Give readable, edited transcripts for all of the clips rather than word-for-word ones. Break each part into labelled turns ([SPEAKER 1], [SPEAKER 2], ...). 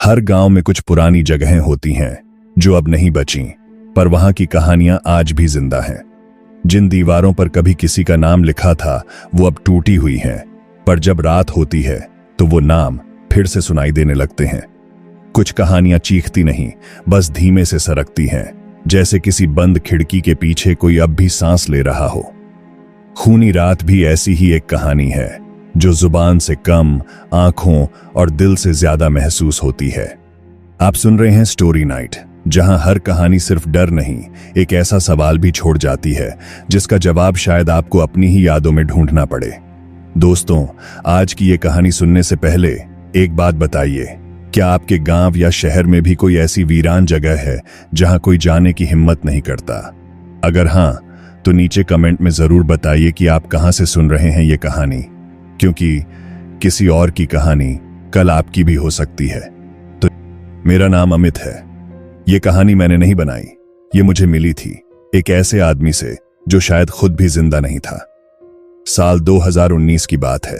[SPEAKER 1] हर गांव में कुछ पुरानी जगहें होती हैं जो अब नहीं बची, पर वहां की कहानियां आज भी जिंदा हैं। जिन दीवारों पर कभी किसी का नाम लिखा था वो अब टूटी हुई हैं, पर जब रात होती है तो वो नाम फिर से सुनाई देने लगते हैं। कुछ कहानियां चीखती नहीं, बस धीमे से सरकती हैं, जैसे किसी बंद खिड़की के पीछे कोई अब भी सांस ले रहा हो। खूनी रात भी ऐसी ही एक कहानी है जो जुबान से कम, आंखों और दिल से ज्यादा महसूस होती है। आप सुन रहे हैं स्टोरी नाइट, जहां हर कहानी सिर्फ डर नहीं, एक ऐसा सवाल भी छोड़ जाती है जिसका जवाब शायद आपको अपनी ही यादों में ढूंढना पड़े। दोस्तों, आज की ये कहानी सुनने से पहले एक बात बताइए, क्या आपके गांव या शहर में भी कोई ऐसी वीरान जगह है जहां कोई जाने की हिम्मत नहीं करता? अगर हां, तो नीचे कमेंट में जरूर बताइए कि आप कहां से सुन रहे हैं ये कहानी, क्योंकि किसी और की कहानी कल आपकी भी हो सकती है। तो मेरा नाम अमित है। ये कहानी मैंने नहीं बनाई, ये मुझे मिली थी एक ऐसे आदमी से जो शायद खुद भी जिंदा नहीं था। साल 2019 की बात है।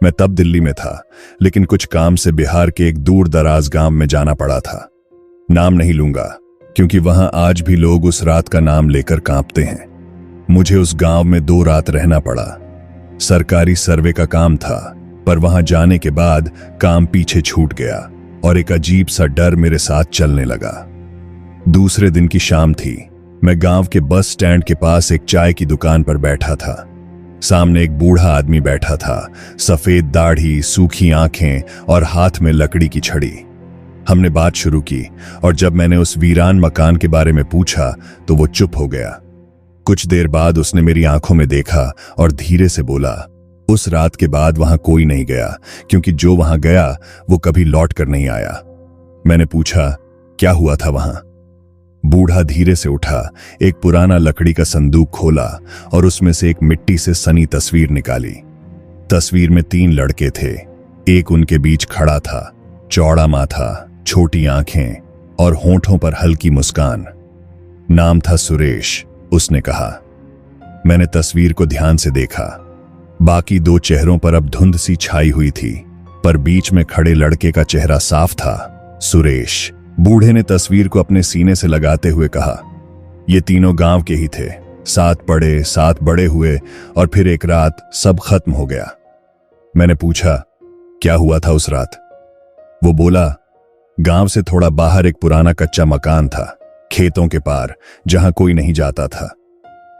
[SPEAKER 1] मैं तब दिल्ली में था, लेकिन कुछ काम से बिहार के एक दूर दराज गांव में जाना पड़ा था। नाम नहीं लूंगा, क्योंकि वहां आज भी लोग उस रात का नाम लेकर कांपते हैं। मुझे उस गांव में 2 रात रहना पड़ा। सरकारी सर्वे का काम था, पर वहां जाने के बाद काम पीछे छूट गया और एक अजीब सा डर मेरे साथ चलने लगा। दूसरे दिन की शाम थी। मैं गांव के बस स्टैंड के पास एक चाय की दुकान पर बैठा था। सामने एक बूढ़ा आदमी बैठा था, सफेद दाढ़ी, सूखी आंखें और हाथ में लकड़ी की छड़ी। हमने बात शुरू की, और जब मैंने उस वीरान मकान के बारे में पूछा तो वो चुप हो गया। कुछ देर बाद उसने मेरी आंखों में देखा और धीरे से बोला, उस रात के बाद वहां कोई नहीं गया, क्योंकि जो वहां गया वो कभी लौट कर नहीं आया। मैंने पूछा, क्या हुआ था वहां? बूढ़ा धीरे से उठा, एक पुराना लकड़ी का संदूक खोला और उसमें से एक मिट्टी से सनी तस्वीर निकाली। तस्वीर में 3 लड़के थे। एक उनके बीच खड़ा था, चौड़ा माथा, छोटी आंखें और होंठों पर हल्की मुस्कान। नाम था सुरेश, उसने कहा। मैंने तस्वीर को ध्यान से देखा। बाकी 2 चेहरों पर अब धुंध सी छाई हुई थी, पर बीच में खड़े लड़के का चेहरा साफ था, सुरेश। बूढ़े ने तस्वीर को अपने सीने से लगाते हुए कहा, ये तीनों गांव के ही थे, साथ पढ़े, साथ बड़े हुए, और फिर एक रात सब खत्म हो गया। मैंने पूछा, क्या हुआ था उस रात? वो बोला, गांव से थोड़ा बाहर एक पुराना कच्चा मकान था, खेतों के पार, जहां कोई नहीं जाता था।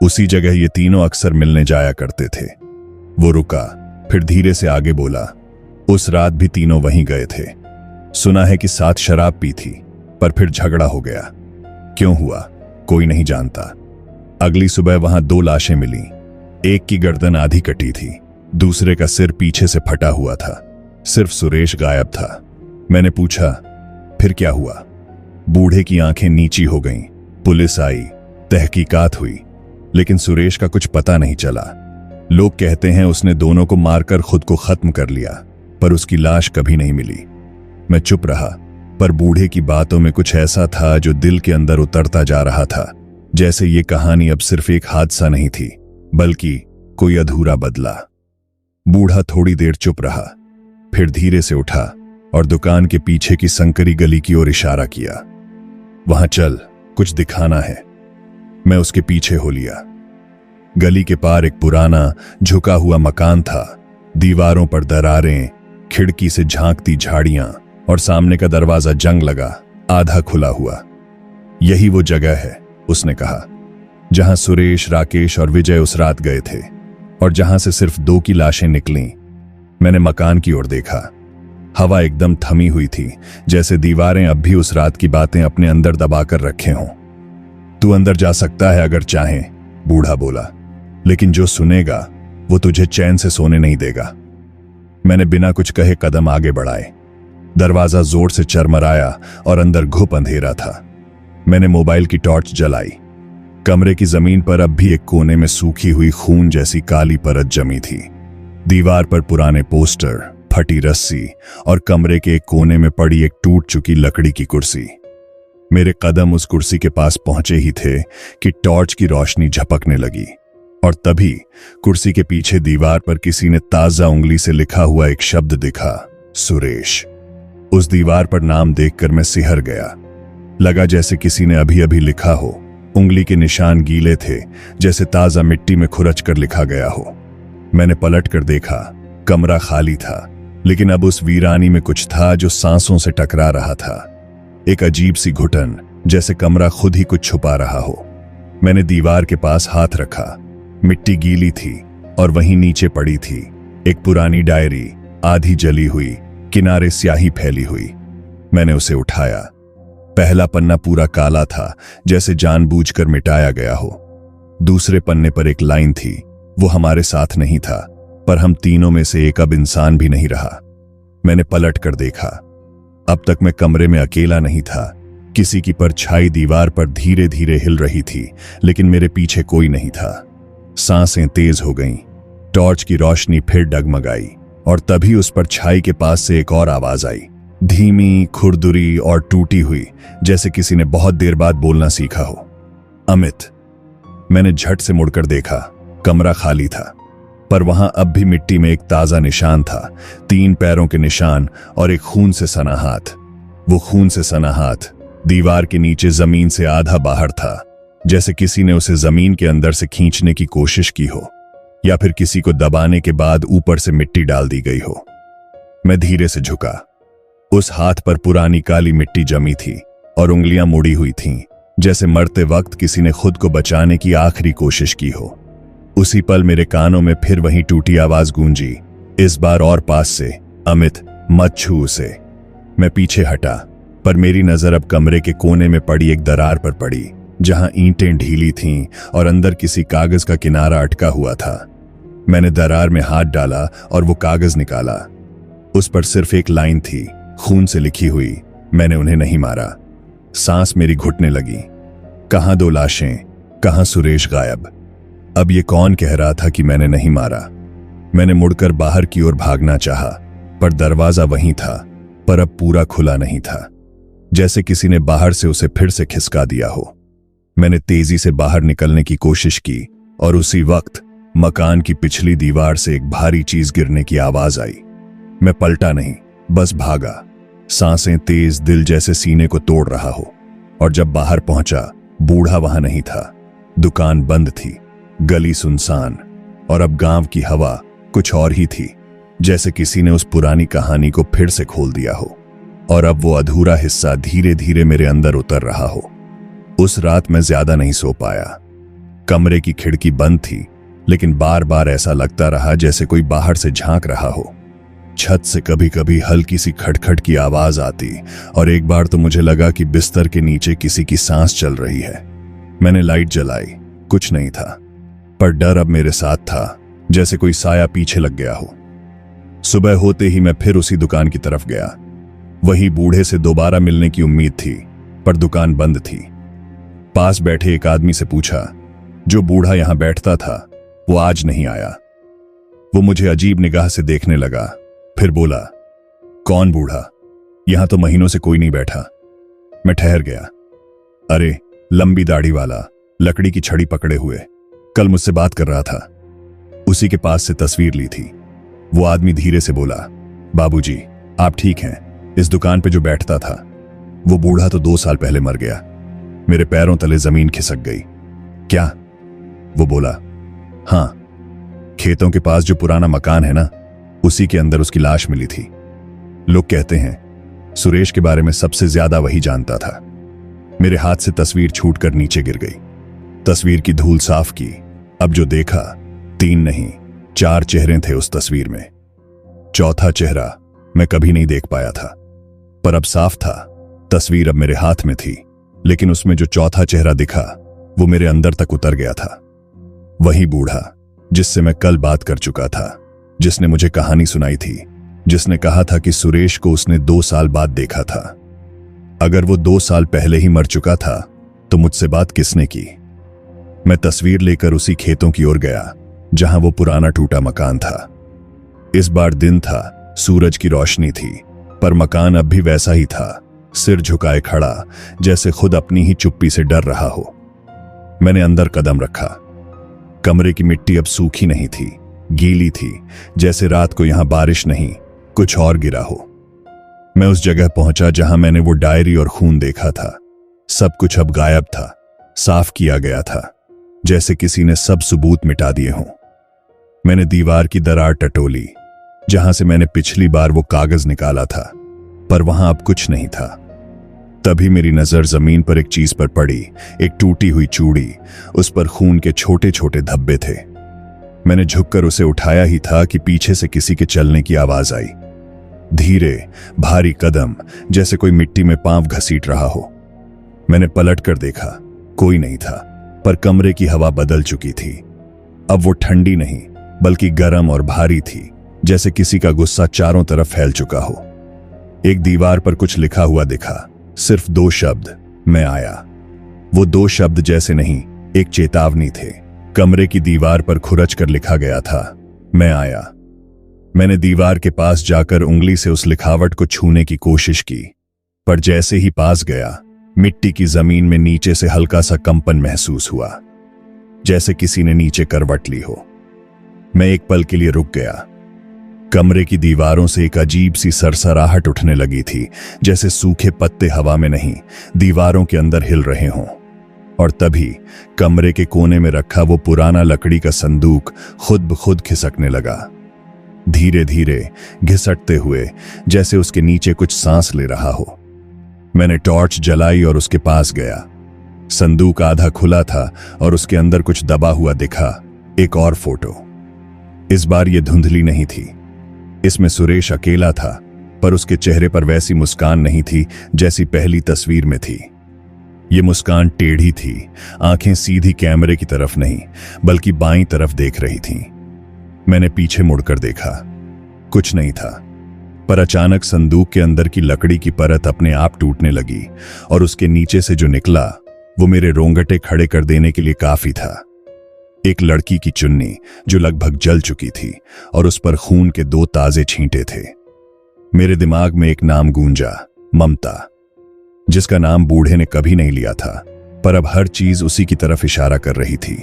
[SPEAKER 1] उसी जगह ये तीनों अक्सर मिलने जाया करते थे। वो रुका, फिर धीरे से आगे बोला, उस रात भी तीनों वहीं गए थे। सुना है कि साथ शराब पी थी, पर फिर झगड़ा हो गया। क्यों हुआ कोई नहीं जानता। अगली सुबह वहां 2 लाशें मिली। एक की गर्दन आधी कटी थी, दूसरे का सिर पीछे से फटा हुआ था। सिर्फ सुरेश गायब था। मैंने पूछा, फिर क्या हुआ? बूढ़े की आंखें नीची हो गईं। पुलिस आई, तहकीकात हुई, लेकिन सुरेश का कुछ पता नहीं चला। लोग कहते हैं उसने दोनों को मारकर खुद को खत्म कर लिया, पर उसकी लाश कभी नहीं मिली। मैं चुप रहा, पर बूढ़े की बातों में कुछ ऐसा था जो दिल के अंदर उतरता जा रहा था, जैसे ये कहानी अब सिर्फ एक हादसा नहीं थी, बल्कि कोई अधूरा बदला। बूढ़ा थोड़ी देर चुप रहा, फिर धीरे से उठा और दुकान के पीछे की संकरी गली की ओर इशारा किया। वहां चल, कुछ दिखाना है। मैं उसके पीछे हो लिया। गली के पार एक पुराना झुका हुआ मकान था। दीवारों पर दरारें, खिड़की से झांकती झाड़ियां और सामने का दरवाजा जंग लगा, आधा खुला हुआ। यही वो जगह है, उसने कहा, जहां सुरेश, राकेश और विजय उस रात गए थे, और जहां से सिर्फ 2 की लाशें निकलीं। मैंने मकान की ओर देखा। हवा एकदम थमी हुई थी, जैसे दीवारें अब भी उस रात की बातें अपने अंदर दबाकर रखे हों। तू अंदर जा सकता है अगर चाहे, बूढ़ा बोला, लेकिन जो सुनेगा वो तुझे चैन से सोने नहीं देगा। मैंने बिना कुछ कहे कदम आगे बढ़ाए। दरवाजा जोर से चरमराया और अंदर घुप अंधेरा था। मैंने मोबाइल की टॉर्च जलाई। कमरे की जमीन पर अब भी एक कोने में सूखी हुई खून जैसी काली परत जमी थी। दीवार पर पुराने पोस्टर, फटी रस्सी और कमरे के एक कोने में पड़ी एक टूट चुकी लकड़ी की कुर्सी। मेरे कदम उस कुर्सी के पास पहुंचे ही थे कि टॉर्च की रोशनी झपकने लगी, और तभी कुर्सी के पीछे दीवार पर किसी ने ताजा उंगली से लिखा हुआ एक शब्द दिखा, सुरेश। उस दीवार पर नाम देखकर मैं सिहर गया। लगा जैसे किसी ने अभी अभी लिखा हो। उंगली के निशान गीले थे, जैसे ताजा मिट्टी में खुरच कर लिखा गया हो। मैंने पलट कर देखा, कमरा खाली था, लेकिन अब उस वीरानी में कुछ था जो सांसों से टकरा रहा था। एक अजीब सी घुटन, जैसे कमरा खुद ही कुछ छुपा रहा हो। मैंने दीवार के पास हाथ रखा। मिट्टी गीली थी और वहीं नीचे पड़ी थी एक पुरानी डायरी, आधी जली हुई, किनारे स्याही फैली हुई। मैंने उसे उठाया। पहला पन्ना पूरा काला था, जैसे जानबूझकर मिटाया गया हो। दूसरे पन्ने पर एक लाइन थी, वो हमारे साथ नहीं था, पर हम तीनों में से एक अब इंसान भी नहीं रहा। मैंने पलट कर देखा। अब तक मैं कमरे में अकेला नहीं था। किसी की परछाई दीवार पर धीरे धीरे हिल रही थी, लेकिन मेरे पीछे कोई नहीं था। सांसें तेज हो गईं, टॉर्च की रोशनी फिर डगमगाई, और तभी उस परछाई के पास से एक और आवाज आई, धीमी, खुरदुरी और टूटी हुई, जैसे किसी ने बहुत देर बाद बोलना सीखा हो। अमित। मैंने झट से मुड़कर देखा। कमरा खाली था, पर वहां अब भी मिट्टी में एक ताजा निशान था, 3 पैरों के निशान और एक खून से सना हाथ। वो खून से सना हाथ दीवार के नीचे जमीन से आधा बाहर था, जैसे किसी ने उसे जमीन के अंदर से खींचने की कोशिश की हो, या फिर किसी को दबाने के बाद ऊपर से मिट्टी डाल दी गई हो। मैं धीरे से झुका। उस हाथ पर पुरानी काली मिट्टी जमी थी और उंगलियां मुड़ी हुई थीं, जैसे मरते वक्त किसी ने खुद को बचाने की आखिरी कोशिश की हो। उसी पल मेरे कानों में फिर वही टूटी आवाज गूंजी, इस बार और पास से, अमित, मत छू उसे। मैं पीछे हटा, पर मेरी नजर अब कमरे के कोने में पड़ी एक दरार पर पड़ी, जहां ईंटें ढीली थीं और अंदर किसी कागज का किनारा अटका हुआ था। मैंने दरार में हाथ डाला और वो कागज निकाला। उस पर सिर्फ एक लाइन थी, खून से लिखी हुई, मैंने उन्हें नहीं मारा। सांस मेरी घुटने लगी। कहां 2 लाशें, कहां सुरेश गायब। अब ये कौन कह रहा था कि मैंने नहीं मारा? मैंने मुड़कर बाहर की ओर भागना चाहा, पर दरवाजा वहीं था, पर अब पूरा खुला नहीं था, जैसे किसी ने बाहर से उसे फिर से खिसका दिया हो। मैंने तेजी से बाहर निकलने की कोशिश की, और उसी वक्त मकान की पिछली दीवार से एक भारी चीज गिरने की आवाज आई। मैं पलटा नहीं, बस भागा, सांसें तेज, दिल जैसे सीने को तोड़ रहा हो। और जब बाहर पहुंचा, बूढ़ा वहां नहीं था। दुकान बंद थी, गली सुनसान, और अब गांव की हवा कुछ और ही थी, जैसे किसी ने उस पुरानी कहानी को फिर से खोल दिया हो, और अब वो अधूरा हिस्सा धीरे धीरे मेरे अंदर उतर रहा हो। उस रात मैं ज्यादा नहीं सो पाया। कमरे की खिड़की बंद थी, लेकिन बार बार ऐसा लगता रहा जैसे कोई बाहर से झांक रहा हो। छत से कभी कभी हल्की सी खटखट की आवाज आती, और एक बार तो मुझे लगा कि बिस्तर के नीचे किसी की सांस चल रही है। मैंने लाइट जलाई, कुछ नहीं था, पर डर अब मेरे साथ था, जैसे कोई साया पीछे लग गया हो। सुबह होते ही मैं फिर उसी दुकान की तरफ गया। वही बूढ़े से दोबारा मिलने की उम्मीद थी, पर दुकान बंद थी। पास बैठे एक आदमी से पूछा, जो बूढ़ा यहां बैठता था वो आज नहीं आया। वो मुझे अजीब निगाह से देखने लगा, फिर बोला, कौन बूढ़ा? यहां तो महीनों से कोई नहीं बैठा। मैं ठहर गया। अरे, लंबी दाढ़ी वाला, लकड़ी की छड़ी पकड़े हुए, कल मुझसे बात कर रहा था। उसी के पास से तस्वीर ली थी। वो आदमी धीरे से बोला, बाबूजी, आप ठीक हैं? इस दुकान पे जो बैठता था, वो बूढ़ा तो 2 साल पहले मर गया। मेरे पैरों तले जमीन खिसक गई। क्या? वो बोला, हाँ, खेतों के पास जो पुराना मकान है ना, उसी के अंदर उसकी लाश मिली थी। लोग कहते हैं सुरेश के बारे में सबसे ज्यादा वही जानता था। मेरे हाथ से तस्वीर छूटकर नीचे गिर गई। तस्वीर की धूल साफ की। अब जो देखा, 3 नहीं 4 चेहरे थे उस तस्वीर में। चौथा चेहरा मैं कभी नहीं देख पाया था, पर अब साफ था। तस्वीर अब मेरे हाथ में थी, लेकिन उसमें जो चौथा चेहरा दिखा, वो मेरे अंदर तक उतर गया था। वही बूढ़ा जिससे मैं कल बात कर चुका था, जिसने मुझे कहानी सुनाई थी, जिसने कहा था कि सुरेश को उसने 2 साल बाद देखा था। अगर वो 2 साल पहले ही मर चुका था, तो मुझसे बात किसने की? मैं तस्वीर लेकर उसी खेतों की ओर गया, जहां वो पुराना टूटा मकान था। इस बार दिन था, सूरज की रोशनी थी, पर मकान अब भी वैसा ही था, सिर झुकाए खड़ा, जैसे खुद अपनी ही चुप्पी से डर रहा हो। मैंने अंदर कदम रखा। कमरे की मिट्टी अब सूखी नहीं थी, गीली थी, जैसे रात को यहां बारिश नहीं, कुछ और गिरा हो। मैं उस जगह पहुंचा जहां मैंने वो डायरी और खून देखा था। सब कुछ अब गायब था, साफ किया गया था, जैसे किसी ने सब सबूत मिटा दिए हों। मैंने दीवार की दरार टटोली, जहां से मैंने पिछली बार वो कागज निकाला था, पर वहां अब कुछ नहीं था। तभी मेरी नजर जमीन पर एक चीज पर पड़ी, एक टूटी हुई चूड़ी। उस पर खून के छोटे छोटे धब्बे थे। मैंने झुककर उसे उठाया ही था कि पीछे से किसी के चलने की आवाज आई। धीरे, भारी कदम, जैसे कोई मिट्टी में पांव घसीट रहा हो। मैंने पलट कर देखा, कोई नहीं था, पर कमरे की हवा बदल चुकी थी। अब वो ठंडी नहीं, बल्कि गर्म और भारी थी, जैसे किसी का गुस्सा चारों तरफ फैल चुका हो। एक दीवार पर कुछ लिखा हुआ दिखा, सिर्फ 2 शब्द, मैं आया। वो 2 शब्द जैसे नहीं, एक चेतावनी थे। कमरे की दीवार पर खुरच कर लिखा गया था, मैं आया। मैंने दीवार के पास जाकर उंगली से उस लिखावट को छूने की कोशिश की, पर जैसे ही पास गया, मिट्टी की जमीन में नीचे से हल्का सा कंपन महसूस हुआ, जैसे किसी ने नीचे करवट ली हो। मैं एक पल के लिए रुक गया। कमरे की दीवारों से एक अजीब सी सरसराहट उठने लगी थी, जैसे सूखे पत्ते हवा में नहीं, दीवारों के अंदर हिल रहे हों। और तभी कमरे के कोने में रखा वो पुराना लकड़ी का संदूक खुद ब खुद खिसकने लगा, धीरे धीरे घिसटते हुए, जैसे उसके नीचे कुछ सांस ले रहा हो। मैंने टॉर्च जलाई और उसके पास गया। संदूक आधा खुला था और उसके अंदर कुछ दबा हुआ दिखा, एक और फोटो। इस बार यह धुंधली नहीं थी। इसमें सुरेश अकेला था, पर उसके चेहरे पर वैसी मुस्कान नहीं थी जैसी पहली तस्वीर में थी। ये मुस्कान टेढ़ी थी, आंखें सीधी कैमरे की तरफ नहीं, बल्कि बाईं तरफ देख रही थीं। मैंने पीछे मुड़कर देखा, कुछ नहीं था, पर अचानक संदूक के अंदर की लकड़ी की परत अपने आप टूटने लगी और उसके नीचे से जो निकला वो मेरे रोंगटे खड़े कर देने के लिए काफी था। एक लड़की की चुन्नी जो लगभग जल चुकी थी और उस पर खून के 2 ताजे छींटे थे। मेरे दिमाग में एक नाम गूंजा, ममता, जिसका नाम बूढ़े ने कभी नहीं लिया था, पर अब हर चीज उसी की तरफ इशारा कर रही थी।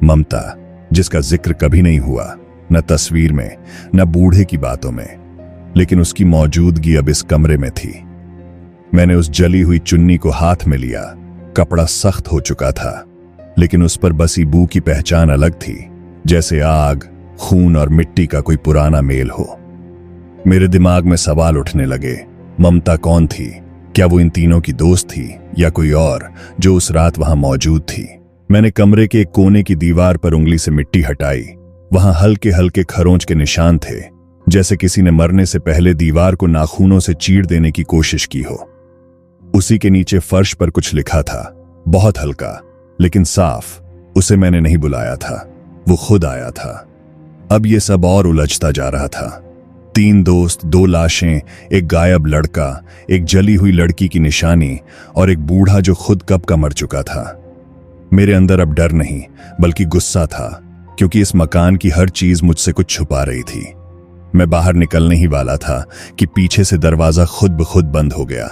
[SPEAKER 1] ममता, जिसका जिक्र कभी नहीं हुआ, न तस्वीर में, न बूढ़े की बातों में, लेकिन उसकी मौजूदगी अब इस कमरे में थी। मैंने उस जली हुई चुन्नी को हाथ में लिया। कपड़ा सख्त हो चुका था, लेकिन उस पर बसी बू की पहचान अलग थी, जैसे आग, खून और मिट्टी का कोई पुराना मेल हो। मेरे दिमाग में सवाल उठने लगे, ममता कौन थी? क्या वो इन तीनों की दोस्त थी या कोई और जो उस रात वहां मौजूद थी? मैंने कमरे के एक कोने की दीवार पर उंगली से मिट्टी हटाई। वहां हल्के हल्के खरोंच के निशान थे, जैसे किसी ने मरने से पहले दीवार को नाखूनों से चीर देने की कोशिश की हो। उसी के नीचे फर्श पर कुछ लिखा था, बहुत हल्का लेकिन साफ। उसे मैंने नहीं बुलाया था, वो खुद आया था। अब ये सब और उलझता जा रहा था। 3 दोस्त, 2 लाशें, एक गायब लड़का, एक जली हुई लड़की की निशानी और एक बूढ़ा जो खुद कब का मर चुका था। मेरे अंदर अब डर नहीं, बल्कि गुस्सा था, क्योंकि इस मकान की हर चीज मुझसे कुछ छुपा रही थी। मैं बाहर निकलने ही वाला था कि पीछे से दरवाजा खुद ब खुद बंद हो गया।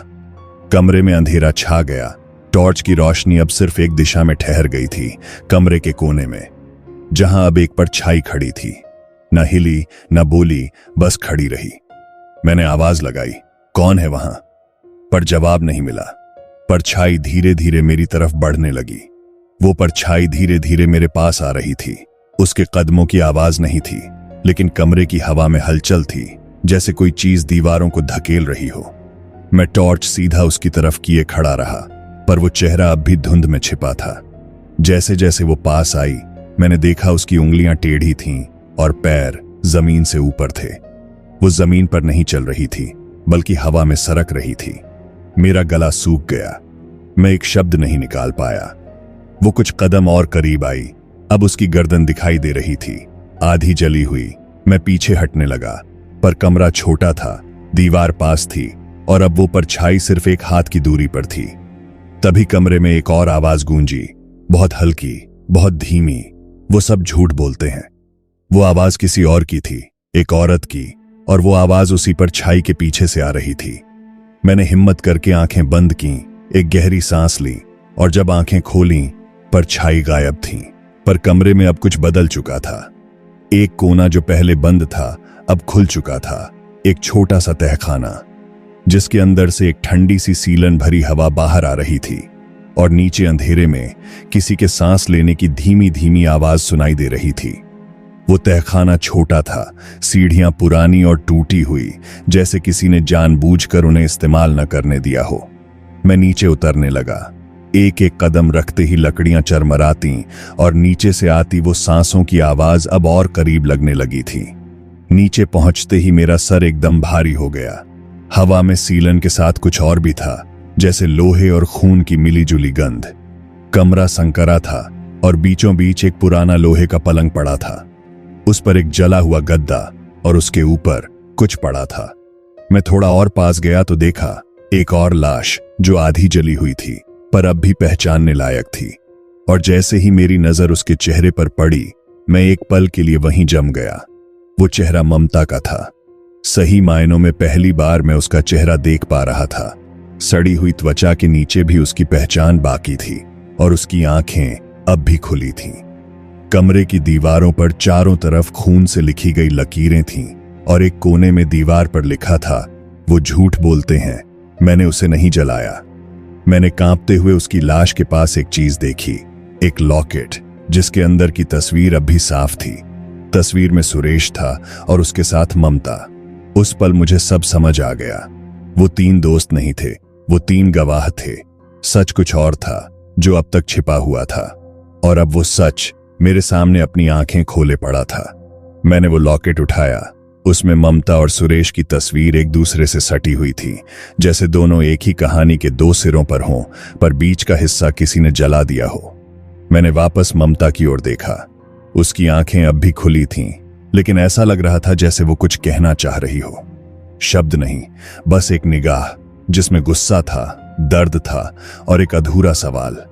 [SPEAKER 1] कमरे में अंधेरा छा गया। टॉर्च की रोशनी अब सिर्फ एक दिशा में ठहर गई थी, कमरे के कोने में, जहां अब एक परछाई खड़ी थी। न हिली, न बोली, बस खड़ी रही। मैंने आवाज लगाई, कौन है वहां? पर जवाब नहीं मिला। परछाई धीरे धीरे मेरी तरफ बढ़ने लगी। वो परछाई धीरे धीरे मेरे पास आ रही थी। उसके कदमों की आवाज नहीं थी, लेकिन कमरे की हवा में हलचल थी, जैसे कोई चीज दीवारों को धकेल रही हो। मैं टॉर्च सीधा उसकी तरफ किए खड़ा रहा, पर वो चेहरा अब भी धुंध में छिपा था। जैसे जैसे वो पास आई, मैंने देखा उसकी उंगलियां टेढ़ी थीं और पैर जमीन से ऊपर थे। वो जमीन पर नहीं चल रही थी, बल्कि हवा में सरक रही थी। मेरा गला सूख गया। मैं एक शब्द नहीं निकाल पाया। वो कुछ कदम और करीब आई। अब उसकी गर्दन दिखाई दे रही थी, आधी जली हुई। मैं पीछे हटने लगा, पर कमरा छोटा था, दीवार पास थी और अब वो परछाई सिर्फ एक हाथ की दूरी पर थी। तभी कमरे में एक और आवाज गूंजी, बहुत हल्की, बहुत धीमी। वो सब झूठ बोलते हैं। वो आवाज किसी और की थी, एक औरत की, और वो आवाज उसी परछाई के पीछे से आ रही थी। मैंने हिम्मत करके आंखें बंद की, एक गहरी सांस ली, और जब आंखें खोलीं, परछाई गायब थी। पर कमरे में अब कुछ बदल चुका था। एक कोना जो पहले बंद था, अब खुल चुका था। एक छोटा सा तहखाना, जिसके अंदर से एक ठंडी सी सीलन भरी हवा बाहर आ रही थी और नीचे अंधेरे में किसी के सांस लेने की धीमी धीमी आवाज सुनाई दे रही थी। वो तहखाना छोटा था, सीढ़ियां पुरानी और टूटी हुई, जैसे किसी ने जानबूझकर उन्हें इस्तेमाल न करने दिया हो। मैं नीचे उतरने लगा। एक एक कदम रखते ही लकड़ियां चरमराती और नीचे से आती वो सांसों की आवाज अब और करीब लगने लगी थी। नीचे पहुंचते ही मेरा सर एकदम भारी हो गया। हवा में सीलन के साथ कुछ और भी था, जैसे लोहे और खून की मिलीजुली गंध। कमरा संकरा था और बीचों बीच एक पुराना लोहे का पलंग पड़ा था। उस पर एक जला हुआ गद्दा और उसके ऊपर कुछ पड़ा था। मैं थोड़ा और पास गया तो देखा एक और लाश जो आधी जली हुई थी पर अब भी पहचानने लायक थी। और जैसे ही मेरी नजर उसके चेहरे पर पड़ी, मैं एक पल के लिए वहीं जम गया। वो चेहरा ममता का था। सही मायनों में पहली बार मैं उसका चेहरा देख पा रहा था। सड़ी हुई त्वचा के नीचे भी उसकी पहचान बाकी थी और उसकी आंखें अब भी खुली थीं। कमरे की दीवारों पर चारों तरफ खून से लिखी गई लकीरें थीं और एक कोने में दीवार पर लिखा था, वो झूठ बोलते हैं, मैंने उसे नहीं जलाया। मैंने कांपते हुए उसकी लाश के पास एक चीज देखी, एक लॉकेट जिसके अंदर की तस्वीर अब भी साफ थी। तस्वीर में सुरेश था और उसके साथ ममता। उस पल मुझे सब समझ आ गया। वो 3 दोस्त नहीं थे, वो 3 गवाह थे। सच कुछ और था जो अब तक छिपा हुआ था और अब वो सच मेरे सामने अपनी आंखें खोले पड़ा था। मैंने वो लॉकेट उठाया। उसमें ममता और सुरेश की तस्वीर एक दूसरे से सटी हुई थी, जैसे दोनों एक ही कहानी के 2 सिरों पर हों, पर बीच का हिस्सा किसी ने जला दिया हो। मैंने वापस ममता की ओर देखा। उसकी आंखें अब भी खुली थीं, लेकिन ऐसा लग रहा था जैसे वो कुछ कहना चाह रही हो। शब्द नहीं, बस एक निगाह जिसमें गुस्सा था, दर्द था और एक अधूरा सवाल।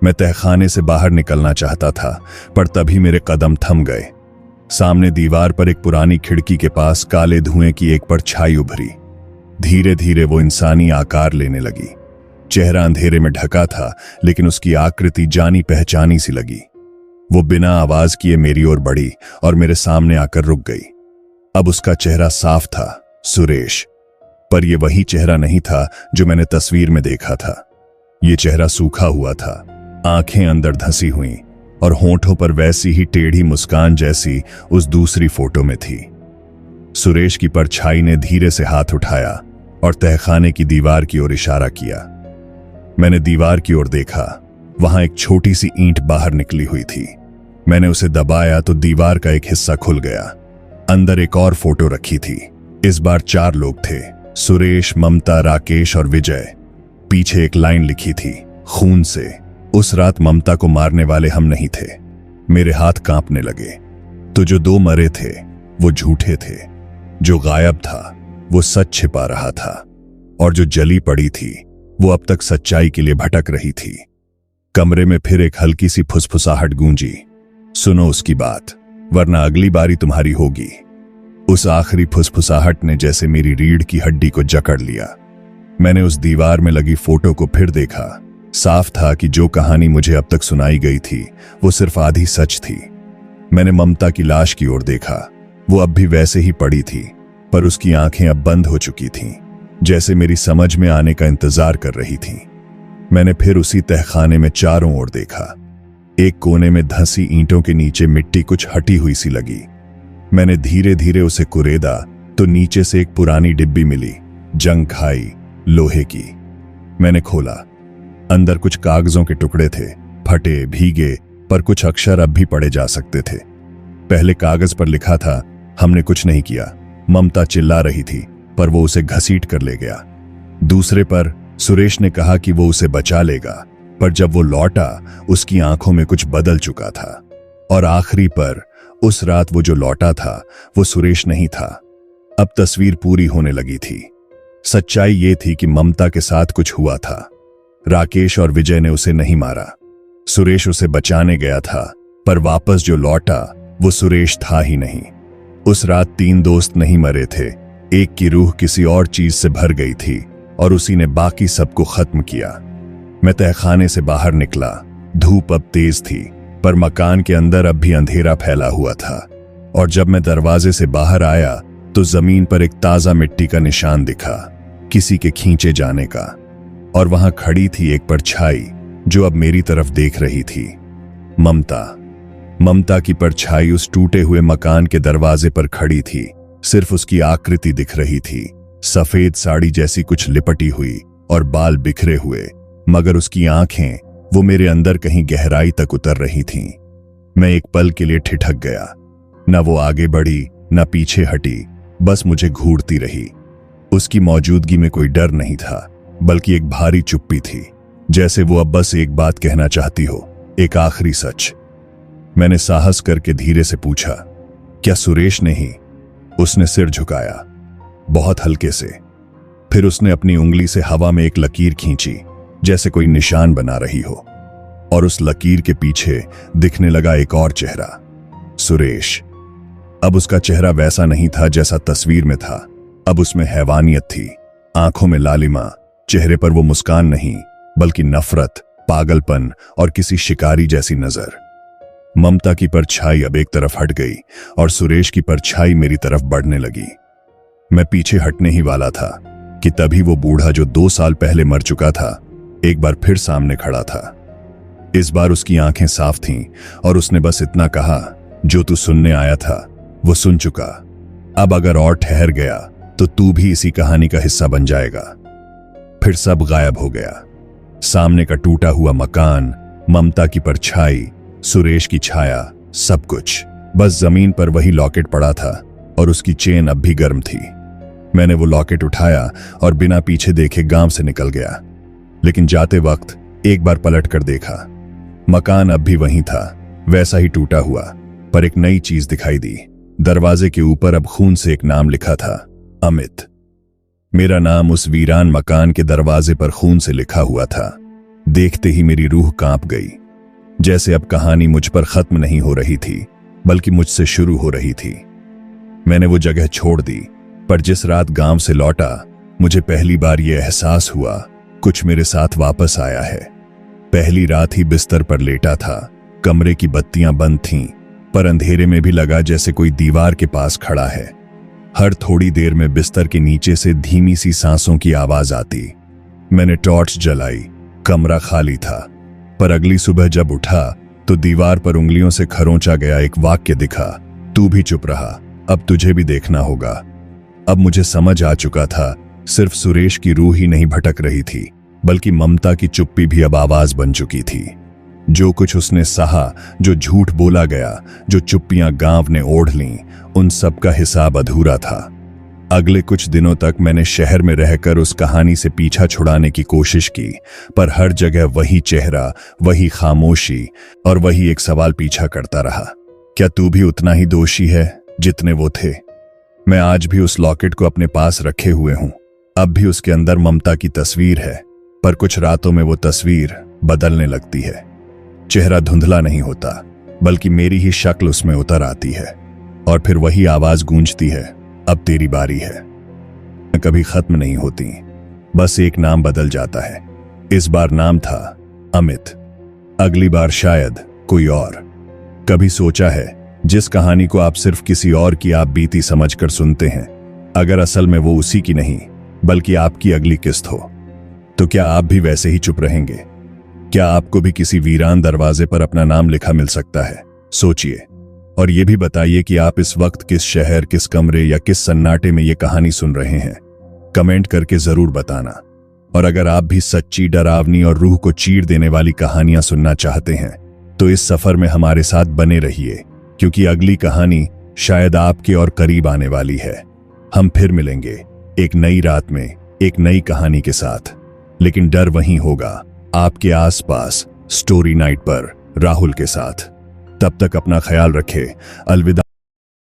[SPEAKER 1] मैं तहखाने से बाहर निकलना चाहता था, पर तभी मेरे कदम थम गए। सामने दीवार पर एक पुरानी खिड़की के पास काले धुएं की एक परछाई उभरी। धीरे धीरे वो इंसानी आकार लेने लगी। चेहरा अंधेरे में ढका था, लेकिन उसकी आकृति जानी पहचानी सी लगी। वो बिना आवाज किए मेरी ओर बढ़ी और मेरे सामने आकर रुक गई। अब उसका चेहरा साफ था, सुरेश। पर यह वही चेहरा नहीं था जो मैंने तस्वीर में देखा था। ये चेहरा सूखा हुआ था, आंखें अंदर धंसी हुई और होंठों पर वैसी ही टेढ़ी मुस्कान जैसी उस दूसरी फोटो में थी। सुरेश की परछाई ने धीरे से हाथ उठाया और तहखाने की दीवार की ओर इशारा किया। मैंने दीवार की ओर देखा। वहां एक छोटी सी ईंट बाहर निकली हुई थी। मैंने उसे दबाया तो दीवार का एक हिस्सा खुल गया। अंदर एक और फोटो रखी थी। इस बार 4 लोग थे, सुरेश, ममता, राकेश और विजय। पीछे एक लाइन लिखी थी, खून से। उस रात ममता को मारने वाले हम नहीं थे। मेरे हाथ कांपने लगे। तो जो 2 मरे थे वो झूठे थे, जो गायब था वो सच छिपा रहा था, और जो जली पड़ी थी वो अब तक सच्चाई के लिए भटक रही थी। कमरे में फिर एक हल्की सी फुसफुसाहट गूंजी, सुनो उसकी बात, वरना अगली बारी तुम्हारी होगी। उस आखिरी फुसफुसाहट ने जैसे मेरी रीढ़ की हड्डी को जकड़ लिया। मैंने उस दीवार में लगी फोटो को फिर देखा। साफ था कि जो कहानी मुझे अब तक सुनाई गई थी वो सिर्फ आधी सच थी। मैंने ममता की लाश की ओर देखा। वो अब भी वैसे ही पड़ी थी, पर उसकी आंखें अब बंद हो चुकी थीं, जैसे मेरी समझ में आने का इंतजार कर रही थीं। मैंने फिर उसी तहखाने में चारों ओर देखा। एक कोने में धंसी ईंटों के नीचे मिट्टी कुछ हटी हुई सी लगी। मैंने धीरे धीरे उसे कुरेदा तो नीचे से एक पुरानी डिब्बी मिली, जंग खाई, लोहे की। मैंने खोला। अंदर कुछ कागजों के टुकड़े थे, फटे, भीगे, पर कुछ अक्षर अब भी पढ़े जा सकते थे। पहले कागज पर लिखा था, हमने कुछ नहीं किया। ममता चिल्ला रही थी, पर वो उसे घसीट कर ले गया। दूसरे पर सुरेश ने कहा कि वो उसे बचा लेगा, पर जब वो लौटा उसकी आंखों में कुछ बदल चुका था। और आखिरी पर उस रात वो जो लौटा था वो सुरेश नहीं था। अब तस्वीर पूरी होने लगी थी। सच्चाई ये थी कि ममता के साथ कुछ हुआ था। राकेश और विजय ने उसे नहीं मारा। सुरेश उसे बचाने गया था, पर वापस जो लौटा वो सुरेश था ही नहीं। उस रात 3 दोस्त नहीं मरे थे। एक की रूह किसी और चीज से भर गई थी और उसी ने बाकी सबको खत्म किया। मैं तहखाने से बाहर निकला। धूप अब तेज थी, पर मकान के अंदर अब भी अंधेरा फैला हुआ था। और जब मैं दरवाजे से बाहर आया तो जमीन पर एक ताजा मिट्टी का निशान दिखा। किसी के खींचे जाने का। और वहां खड़ी थी एक परछाई जो अब मेरी तरफ देख रही थी। ममता की परछाई उस टूटे हुए मकान के दरवाजे पर खड़ी थी। सिर्फ उसकी आकृति दिख रही थी, सफेद साड़ी जैसी कुछ लिपटी हुई और बाल बिखरे हुए, मगर उसकी आंखें वो मेरे अंदर कहीं गहराई तक उतर रही थीं। मैं एक पल के लिए ठिठक गया। न वो आगे बढ़ी न पीछे हटी, बस मुझे घूरती रही। उसकी मौजूदगी में कोई डर नहीं था, बल्कि एक भारी चुप्पी थी, जैसे वो अब बस एक बात कहना चाहती हो, एक आखिरी सच। मैंने साहस करके धीरे से पूछा, क्या सुरेश ने ही? उसने सिर झुकाया, बहुत हल्के से। फिर उसने अपनी उंगली से हवा में एक लकीर खींची, जैसे कोई निशान बना रही हो, और उस लकीर के पीछे दिखने लगा एक और चेहरा, सुरेश। अब उसका चेहरा वैसा नहीं था जैसा तस्वीर में था। अब उसमें हैवानियत थी, आंखों में लालिमा, चेहरे पर वो मुस्कान नहीं, बल्कि नफरत, पागलपन और किसी शिकारी जैसी नजर। ममता की परछाई अब एक तरफ हट गई और सुरेश की परछाई मेरी तरफ बढ़ने लगी। मैं पीछे हटने ही वाला था कि तभी वो बूढ़ा जो 2 साल पहले मर चुका था, एक बार फिर सामने खड़ा था। इस बार उसकी आंखें साफ थीं और उसने बस इतना कहा, जो तू सुनने आया था वो सुन चुका। अब अगर और ठहर गया तो तू भी इसी कहानी का हिस्सा बन जाएगा। फिर सब गायब हो गया। सामने का टूटा हुआ मकान, ममता की परछाई, सुरेश की छाया, सब कुछ। बस जमीन पर वही लॉकेट पड़ा था और उसकी चेन अब भी गर्म थी। मैंने वो लॉकेट उठाया और बिना पीछे देखे गांव से निकल गया। लेकिन जाते वक्त एक बार पलट कर देखा। मकान अब भी वहीं था, वैसा ही टूटा हुआ, पर एक नई चीज दिखाई दी। दरवाजे के ऊपर अब खून से एक नाम लिखा था, अमित। मेरा नाम उस वीरान मकान के दरवाजे पर खून से लिखा हुआ था। देखते ही मेरी रूह कांप गई, जैसे अब कहानी मुझ पर खत्म नहीं हो रही थी, बल्कि मुझसे शुरू हो रही थी। मैंने वो जगह छोड़ दी, पर जिस रात गांव से लौटा, मुझे पहली बार यह एहसास हुआ, कुछ मेरे साथ वापस आया है। पहली रात ही बिस्तर पर लेटा था, कमरे की बत्तियां बंद थीं, पर अंधेरे में भी लगा जैसे कोई दीवार के पास खड़ा है। हर थोड़ी देर में बिस्तर के नीचे से धीमी सी सांसों की आवाज आती। मैंने टॉर्च जलाई, कमरा खाली था, पर अगली सुबह जब उठा तो दीवार पर उंगलियों से खरोंचा गया एक वाक्य दिखा, तू भी चुप रहा, अब तुझे भी देखना होगा। अब मुझे समझ आ चुका था, सिर्फ सुरेश की रूह ही नहीं भटक रही थी, बल्कि ममता की चुप्पी भी अब आवाज बन चुकी थी। जो कुछ उसने सहा, जो झूठ बोला गया, जो चुप्पियां गांव ने ओढ़ लीं, उन सब का हिसाब अधूरा था। अगले कुछ दिनों तक मैंने शहर में रहकर उस कहानी से पीछा छुड़ाने की कोशिश की, पर हर जगह वही चेहरा, वही खामोशी और वही एक सवाल पीछा करता रहा, क्या तू भी उतना ही दोषी है जितने वो थे? मैं आज भी उस लॉकेट को अपने पास रखे हुए हूं। अब भी उसके अंदर ममता की तस्वीर है, पर कुछ रातों में वो तस्वीर बदलने लगती है। चेहरा धुंधला नहीं होता, बल्कि मेरी ही शक्ल उसमें उतर आती है, और फिर वही आवाज गूंजती है, अब तेरी बारी है। कभी खत्म नहीं होती, बस एक नाम बदल जाता है। इस बार नाम था अमित, अगली बार शायद कोई और। कभी सोचा है, जिस कहानी को आप सिर्फ किसी और की आप बीती समझकर सुनते हैं, अगर असल में वो उसी की नहीं बल्कि आपकी अगली किस्त हो, तो क्या आप भी वैसे ही चुप रहेंगे? क्या आपको भी किसी वीरान दरवाजे पर अपना नाम लिखा मिल सकता है? सोचिए, और ये भी बताइए कि आप इस वक्त किस शहर, किस कमरे या किस सन्नाटे में ये कहानी सुन रहे हैं। कमेंट करके जरूर बताना। और अगर आप भी सच्ची, डरावनी और रूह को चीर देने वाली कहानियां सुनना चाहते हैं, तो इस सफर में हमारे साथ बने रहिए, क्योंकि अगली कहानी शायद आपके और करीब आने वाली है। हम फिर मिलेंगे एक नई रात में, एक नई कहानी के साथ, लेकिन डर वहीं होगा, आपके आसपास, स्टोरी नाइट पर राहुल के साथ। तब तक अपना ख्याल रखें। अलविदा।